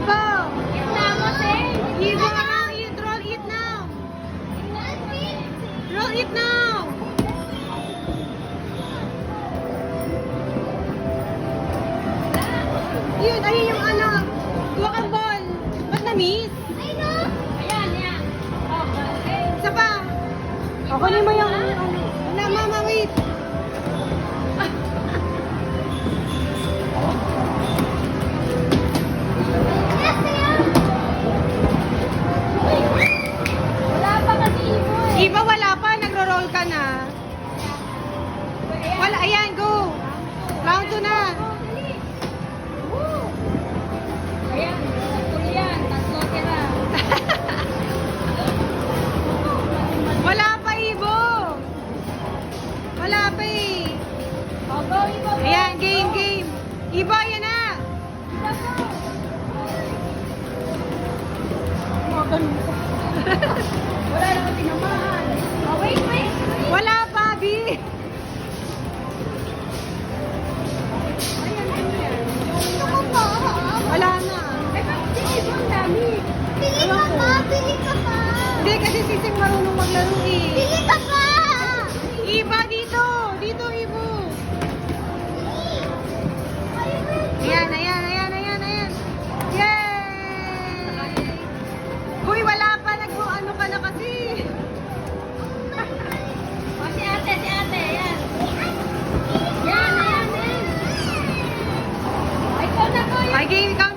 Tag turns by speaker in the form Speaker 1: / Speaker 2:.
Speaker 1: Ibo! Ibo, now eat, roll it now! Roll it now! Yun, ayun yung ano, kuha kang ball. Ba't na-miss? Isa pa. O, kunin mo yung ano. Wala, mama, wait. Iba, wala pa. Nagro-roll ka na. Wala, ayan, go. Round 2 na. Wala pa, Ibo. Wala pa eh. Ayan, game, game. Ibo, ayan na.
Speaker 2: Wala naman tinamahan. Oh, wait.
Speaker 1: Wala pa, Bi. Wala na.
Speaker 2: Ang dami.
Speaker 1: Hindi, kasi sising marunong maglaro eh. Iba, dito. Dito, Ibo. Ayan. Yay! Uy, wala pa. Nag-ano ka na kasi.
Speaker 2: Si ate, ayan. Yan. Ay, ikaw na to.
Speaker 1: Ay, game, ikaw